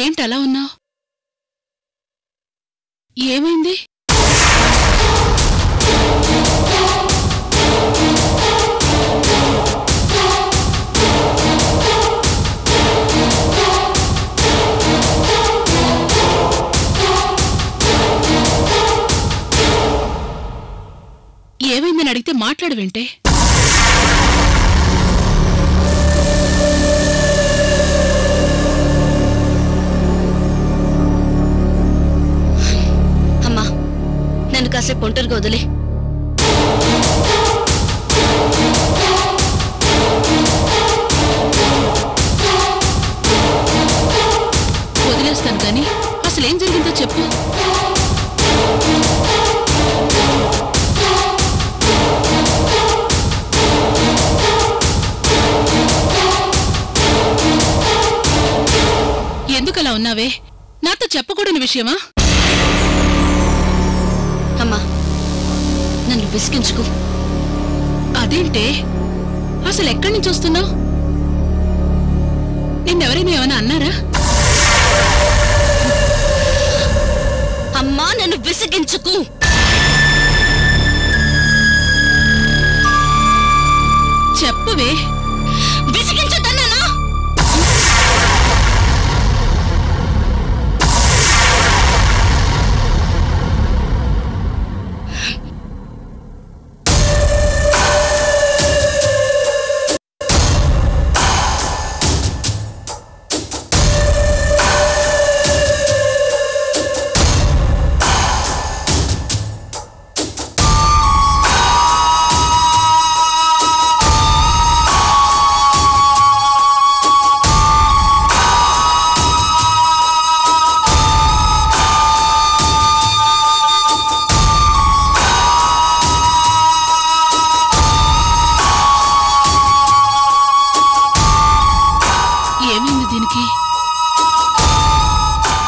ఏంటలా ఉన్నావు? ఏమైంది? ఏమైందని అడిగితే మాట్లాడవేంటే? నన్ను కాసేపు ఒంటరిగా వదిలే. వదిలేస్తాను కానీ అసలేం జరిగిందో చెప్పు. ఎందుకలా ఉన్నావే? నాతో చెప్పకూడని విషయమా? అమ్మా, నన్ను విసిగించుకో. అదేంటే? అసలు ఎక్కడి నుంచి వస్తున్నావు? నిన్నెవరైనా ఏమైనా అన్నారా? అమ్మా, నన్ను విసిగించుకో. చెప్పవే. విసిగించొద్దన్నానా?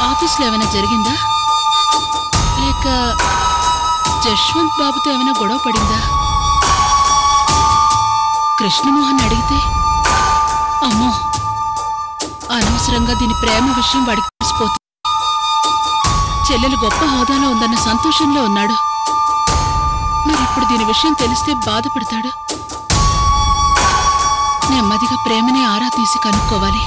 ఆఫీస్లో ఏమైనా జరిగిందా? లేక జశ్వంత్ బాబుతో ఏమైనా గొడవ పడిందా? కృష్ణమోహన్ అడిగితే అమ్మో, అనవసరంగా దీని ప్రేమ విషయం వాడికి తెలిసిపోతుంది. చెల్లెలు గొప్ప హోదాలో ఉందన్న సంతోషంలో ఉన్నాడు. మరిప్పుడు దీని విషయం తెలిస్తే బాధపడతాడు. నెమ్మదిగా ప్రేమని ఆరా తీసి కనుక్కోవాలి.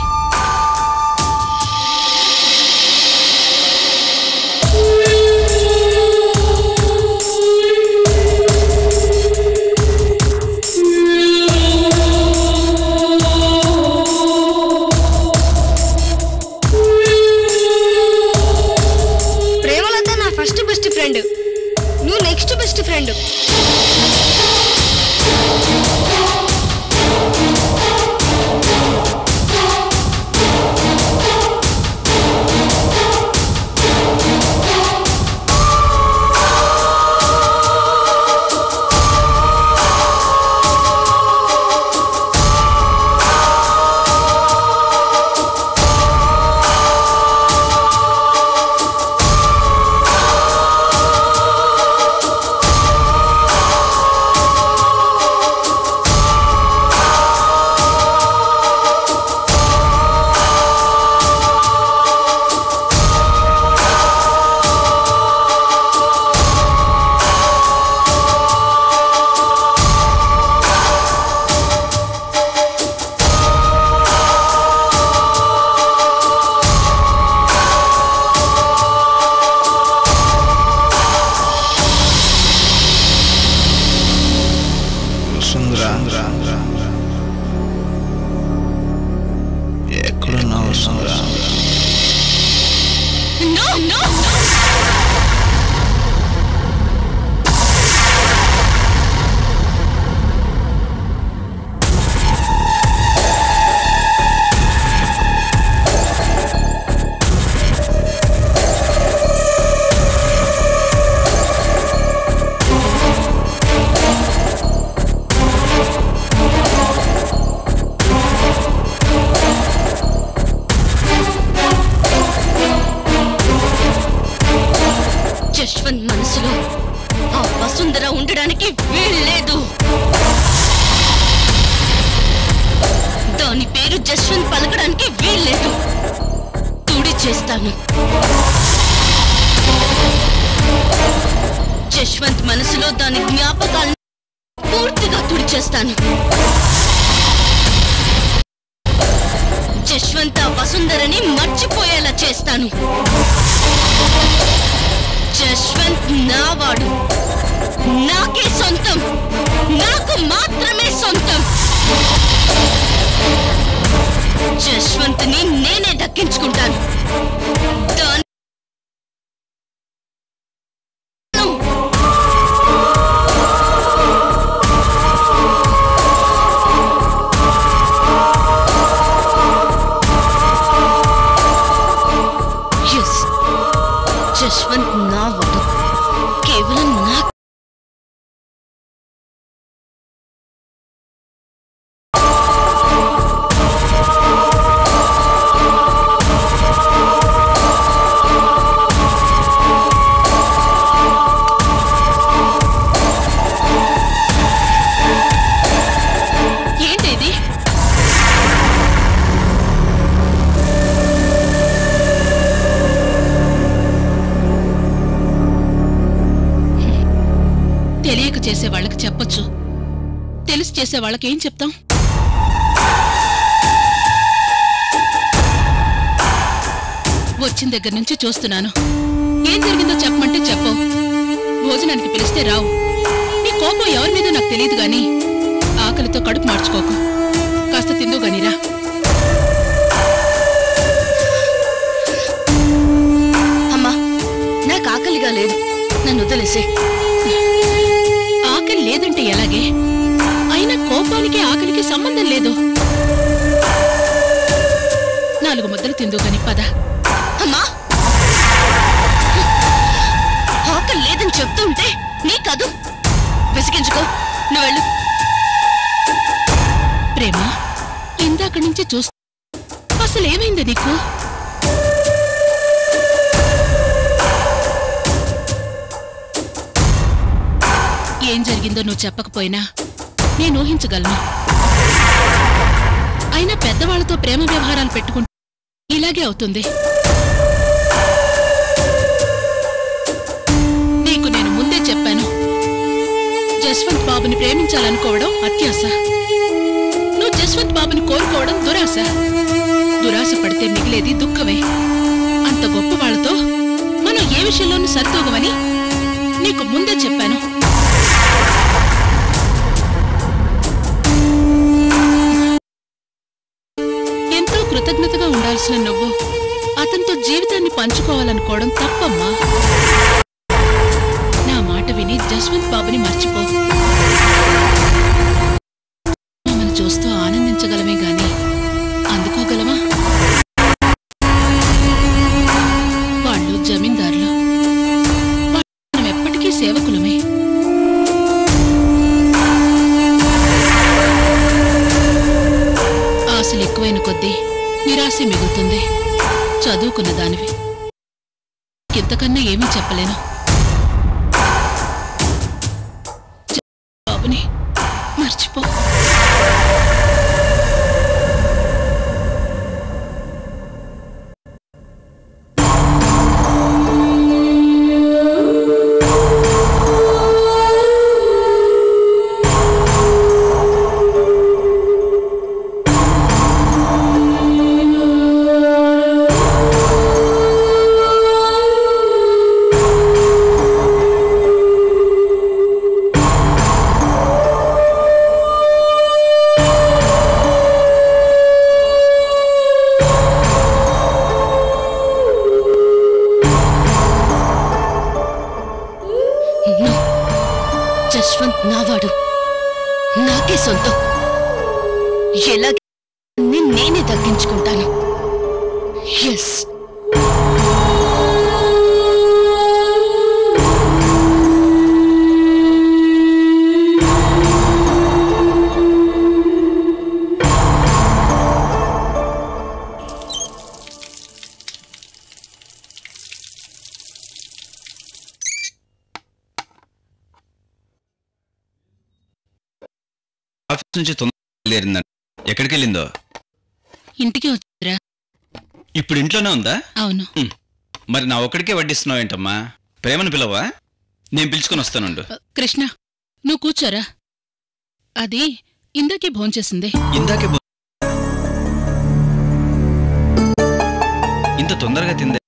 ప్రేమలత నా ఫస్ట్ బెస్ట్ ఫ్రెండ్, నువ్వు నెక్స్ట్ బెస్ట్ ఫ్రెండ్. దాని పేరు జస్వంత్ పలకడానికి వీల్లేదు. తుడి చేస్తాను. జస్వంత్ మనసులో దాని జ్ఞాపకాలను పూర్తిగా తుడిచేస్తాను. జస్వంత్ ఆ వసుంధరని మర్చిపోయేలా చేస్తాను. జస్వంత్ నావాడు, నాకే సొంతం, నాకు మాత్రమే సొంతం. జస్వంత్ని నేనే దక్కించుకుంటాను. జస్వంత్ నావాడు, కేవలం నా ఏంటిది? తెలియక చేసే వాళ్ళకి చెప్పొచ్చు, తెలిసి చేసే వాళ్ళకి ఏం చెప్తాం? వచ్చిన దగ్గర నుంచి చూస్తున్నాను. ఏం జరిగిందో చెప్పమంటే చెప్పవు. భోజనానికి పిలిస్తే రావు. నీ కోపం ఎవరి మీద నాకు తెలియదు గాని ఆకలితో కడుపు మార్చుకోకు. కాస్త తిందు గానిరా. అమ్మా, నాకు ఆకలిగా లేదు, నన్ను వదిలేసే. ఆకలి లేదంటే ఎలాగే? అయినా కోపానికి ఆకలికి సంబంధం లేదు. 4 ముద్దలు తిందు కాని పద. అమ్మా, ఆకలి లేదని చెప్తూ ఉంటే నీ కాదు, విసిగించుకో. నువ్వు వెళ్ళు. ప్రేమ, ఇందాక నుంచి చూస్తా, అసలు ఏమైంది నీకు? ఏం జరిగిందో నువ్వు చెప్పకపోయినా నేను ఊహించగలను. అయినా పెద్దవాళ్లతో ప్రేమ వ్యవహారాలు పెట్టుకుంటే ఇలాగే అవుతుంది. నీకు నేను ముందే చెప్పాను, జస్వంత్ బాబుని ప్రేమించాలనుకోవడం అత్యాశ, నువ్వు జస్వంత్ బాబుని కోరుకోవడం దురాశ. దురాశ పడితే మిగిలేది దుఃఖమే. అంత గొప్ప వాళ్లతో మనం ఏ విషయంలోనూ సరితూగమని నీకు ముందే చెప్పాను. ఎంతో కృతజ్ఞతగా ఉండాల్సిన నువ్వు అతనితో జీవితాన్ని పంచుకోవాలనుకోవడం తప్పమ్మా. నా మాట విని జస్వంత్ బాబుని మర్చిపో. మమ్మల్ని చూస్తూ ఆనందించగలమే గాని అందుకోగలమా? వాళ్ళు జమీందారులు, మనం ఎప్పటికీ సేవకులమే. ఆశలు ఎక్కువైన కొద్దీ నిరాశ మిగులుతుంది. చదువుకున్న దానివి, ఇంతకన్నా ఏమీ చెప్పలేను. బాబుని మర్చిపో. జస్వంత్ నావాడు, నాకే సొంతం. ఎలాగే నేనే దక్కించుకుంటాను. ఎస్. ఆఫీస్ నుంచి తొందరగా వెళ్ళిందంట. ఎక్కడికి వెళ్ళిందో? ఇంటికి వచ్చిరా. ఇప్పుడు ఇంట్లోనే ఉందా? అవును. మరి నా ఒక్కడికే వడ్డిస్తున్నావు ఏంటమ్మా? ప్రేమను పిలవా? నేను పిలుచుకొని వస్తానుండు. కృష్ణ, నువ్వు కూర్చోరా. అది ఇందాకే భోంచేసింది. ఇందాకే ఇంత తొందరగా తిందే?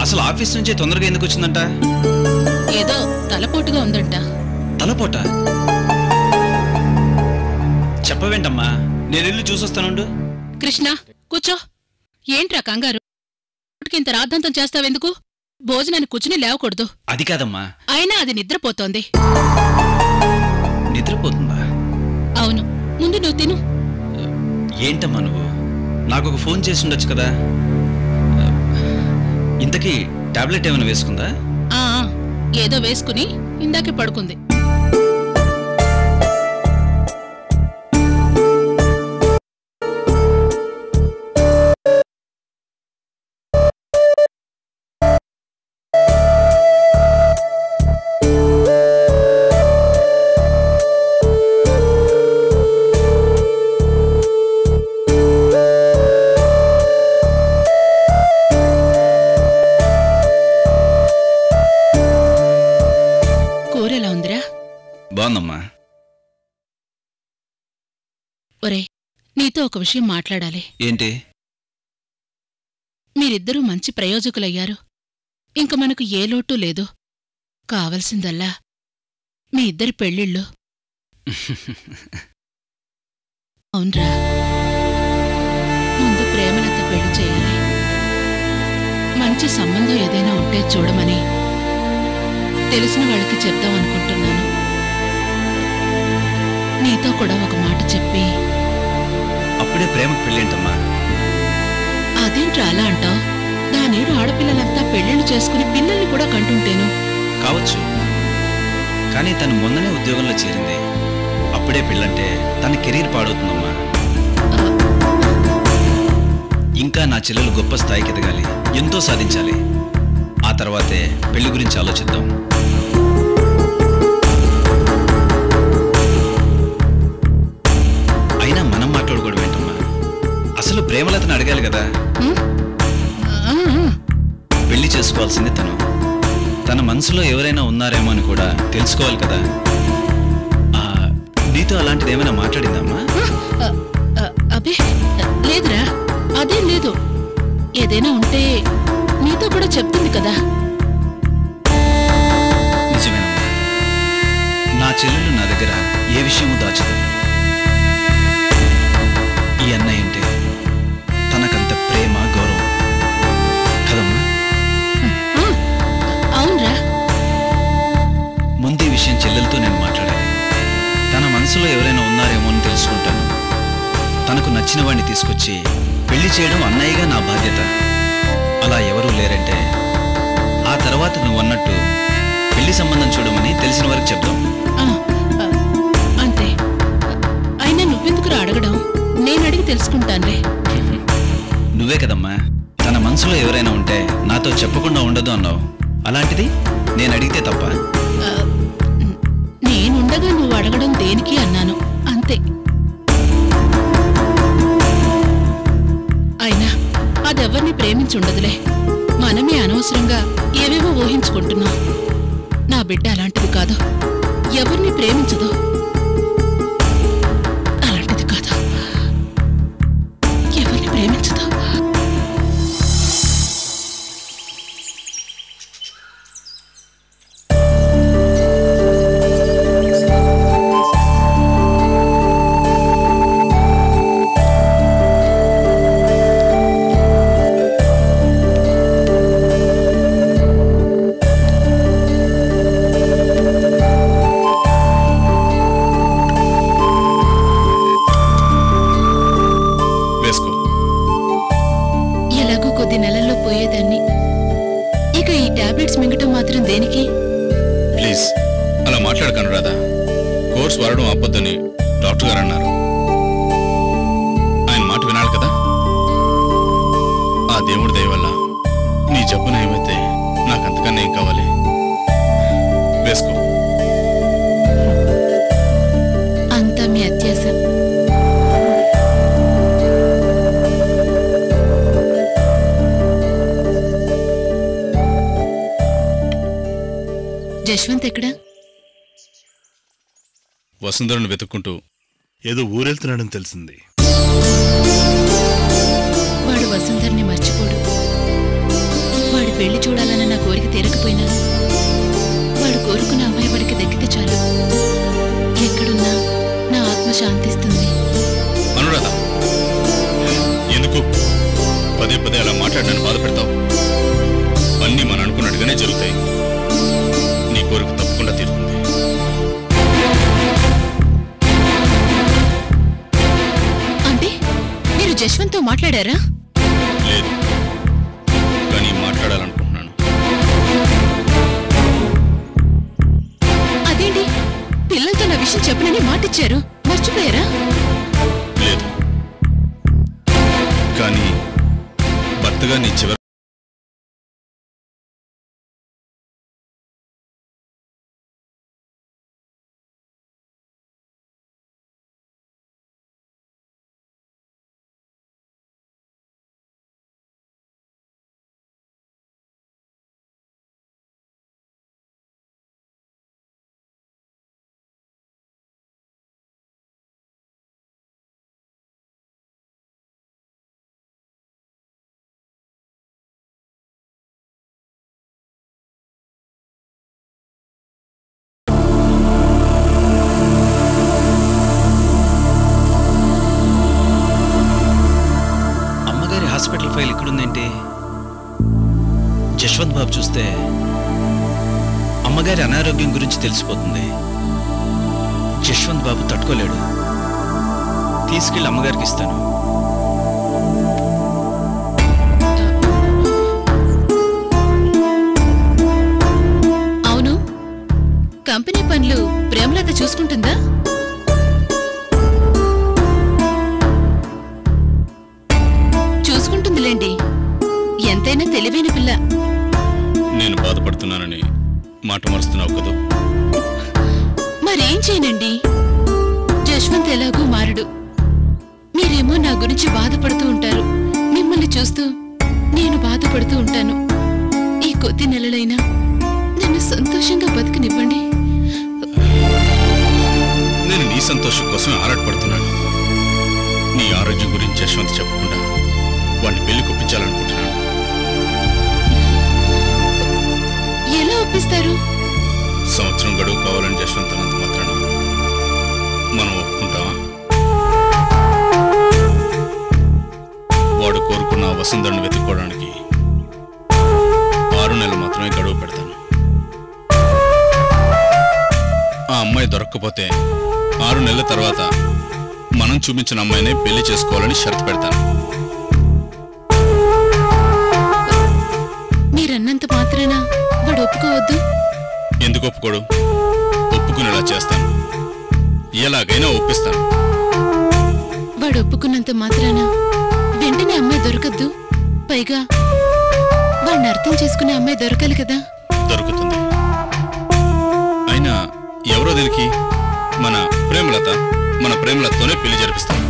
అసలు ఆఫీస్ నుంచే తొందరగా ఎందుకు వచ్చిందంట? ఏదో తలపోటుగా ఉందంట. తలపోట? చెప్పవేంటమ్మా, నేను ఇల్లు చూసొస్తానుండు. కృష్ణ, కూర్చో. ఏంట్రా కంగారు? ఇంత రాద్ధాంతం చేస్తావెందుకు? భోజనాన్ని కూర్చుని లేవకూడదు. అది కాదమ్మా. అయినా అది నిద్రపోతోంది. నిద్రపోతుందా? అవును. ముందు నువ్వు తిను. ఏంటమ్మా నువ్వు? నాకొక ఫోన్ చేసి ఉండొచ్చు కదా. ఇంతకీ టాబ్లెట్ ఏమైనా వేసుకుందా? ఏదో వేసుకుని ఇందాకే పడుకుంది. బాగుందమ్మా. ఒరే, నీతో ఒక విషయం మాట్లాడాలి. ఏంటి? మీరిద్దరూ మంచి ప్రయోజకులయ్యారు. ఇంక మనకు ఏ లోటు లేదు. కావలసిందల్లా మీ ఇద్దరి పెళ్ళిళ్ళు. అవునరా, ముందు ప్రేమలత పెళ్లి చేయాలి. మంచి సంబంధం ఏదైనా ఉంటే చూడమని తెలిసిన వాళ్ళకి చెప్దామనుకుంటున్నాను. నీతో కూడా ఒక మాట చెప్పి. అప్పుడే ప్రేమకు పెళ్ళేంటమ్మా? అదేంట్రా అలా అంటావు? దానేడు ఆడపిల్లలంతా పెళ్ళిళ్ళు చేసుకుని పిల్లల్ని కూడా కంటుంటేను. కావచ్చు, కానీ తను మొన్ననే ఉద్యోగంలో చేరింది. అప్పుడే పెళ్ళంటే తన కెరీర్ పాడవుతుందమ్మా. ఇంకా నా చెల్లెలు గొప్ప స్థాయికి ఎదగాలి, ఎంతో సాధించాలి. ఆ తర్వాతే పెళ్లి గురించి ఆలోచిద్దాం. అయినా మనం మాట్లాడుకోవడం ఏంటమ్మా? అసలు ప్రేమలతను అడగాలి కదా. పెళ్లి చేసుకోవాల్సింది తను. తన మనసులో ఎవరైనా ఉన్నారేమో అని కూడా తెలుసుకోవాలి కదా. నీతో అలాంటిది ఏమైనా మాట్లాడిందమ్మా? అబ్బే లేదురా, అదేం లేదు. ఏదైనా ఉంటే నీతో కూడా చెప్తుంది కదా. నిజమేనమ్మా, నా చెల్లెలు నా దగ్గర ఏ విషయమూ దాచదు. ఈ అన్నయ్య అంటే తనకంత ప్రేమ, గౌరవం కదమ్మా? అవునరా. ముందు ఈ విషయం చెల్లెలతో నేను మాట్లాడాలి. తన మనసులో ఎవరైనా ఉన్నారేమో అని తెలుసుకుంటాను. తనకు నచ్చిన వాడిని తీసుకొచ్చి పెళ్లి చేయడం అన్నయ్యగా నా బాధ్యత. అలా ఎవరూ లేరంటే ఆ తర్వాత నువ్వు అన్నట్టు పెళ్లి సంబంధం చూడమని తెలిసిన వారికి చెప్దాం. అంతే. అయినా నువ్వెందుకురా అడగడం? నేను అడిగి తెలుసుకుంటానులే. నువ్వే కదమ్మా తన మనసులో ఎవరైనా ఉంటే నాతో చెప్పకుండా ఉండదు అన్నావు. అలాంటిది నేను అడిగితే తప్ప? నేనుండగా నువ్వు అడగడం దేనికి అన్నాను, అంతే. అయినా అదెవ్వరిని ప్రేమించుండదులే. మనమే అనవసరంగా ఏవేవో ఊహించుకుంటున్నాం. నా బిడ్డ అలాంటిది కాదు, ఎవరిని ప్రేమించదు. అలాంటిది కాదు, ఎవరిని ప్రేమించదు. జశ్వంత్ ఎక్కడా? వసుంధరను వెతుక్కుంటూ ఏదో ఊరెళ్తున్నాడని తెలిసింది. వాడు వసుంధర్ని మర్చిపోడు. వాడి పెళ్లి చూడాలన్న నా కోరిక తీరకపోయినా వాడు కోరుకున్న అమ్మాయి వాడికి దక్కితే చాలు. ఎక్కడున్నా నా ఆత్మ శాంతిస్తుంది. అనురాధ, ఎందుకు పదే పదే అలా మాట్లాడడానికి బాధపెడతావు? అన్నీ మనం అనుకున్నట్టుగానే జరుగుతాయి. నీ కోరిక తప్పకుండా తీరుతుంది. అంటే మీరు జశ్వంత్తో మాట్లాడారా? లేదు, కానీ మాట్లాడాలనుకుంటున్నాను. అదేంటి, పిల్లలతో నా విషయం చెప్పనని మాటిచ్చారు, మర్చిపోయారా? లేదు, కానీ భర్తగా నీ చివరి హాస్పిటల్ ఫైల్ ఇక్కడుందేంటి? జశ్వంత్ బాబు చూస్తే అమ్మగారి అనారోగ్యం గురించి తెలిసిపోతుంది. జశ్వంత్ బాబు తట్టుకోలేడు. తీసుకెళ్ళి అమ్మగారికి ఇస్తాను. అవును, కంపెనీ పనులు ప్రేమలత చూసుకుంటుందా? చూసుకుంటుందిలేండి, ఎంతైనా తెలివైన పిల్ల. నేను బాధపడుతున్నానని మాట మరుస్తున్నావు కదా? మరేం చేయనండి, జశ్వంత్ ఎలాగూ మారడు. మీరేమో నా గురించి బాధపడుతూ ఉంటారు, మిమ్మల్ని చూస్తూ నేను బాధపడుతూ ఉంటాను. ఈ కొద్ది నెలలైనా నన్ను సంతోషంగా బతికినివ్వండి. నేను నీ సంతోషం కోసమే ఆరాటపడుతున్నాను. నీ ఆరోగ్యం గురించి జశ్వంత్ చెప్పకుండా వాడిని పెళ్లి ఒప్పించాలనుకుంటున్నాను. ఎలా ఒప్పిస్తారు? సంవత్సరం గడువు కావాలని జశ్వంత్ అన్నంత మాత్రాన మనం ఒప్పుకుంటామా? వాడు కోరుకున్న వసుంధరను వెతుక్కోవడానికి 6 నెలలు మాత్రమే గడువు పెడతాను. ఆ అమ్మాయి దొరక్కపోతే 6 నెలల తర్వాత మనం చూపించిన అమ్మాయినే పెళ్లి చేసుకోవాలని షరతు పెడతాను. మీరన్నంత మాత్రాన వాడు ఒప్పుకోవద్దు? ఎందుకు ఒప్పుకోడు? ఒప్పుకునేలా చేస్తాను, ఎలాగైనా ఒప్పిస్తాను. వాడు ఒప్పుకున్నంత మాత్రాన వెంటనే అమ్మాయి దొరకద్దు. పైగా వాడిని అర్థం చేసుకునే అమ్మాయి దొరకాలి కదా? దొరుకుతుంది. అయినా ఎవరో దీనికి మన ప్రేమలతోనే పెళ్లి జరిపిస్తాను.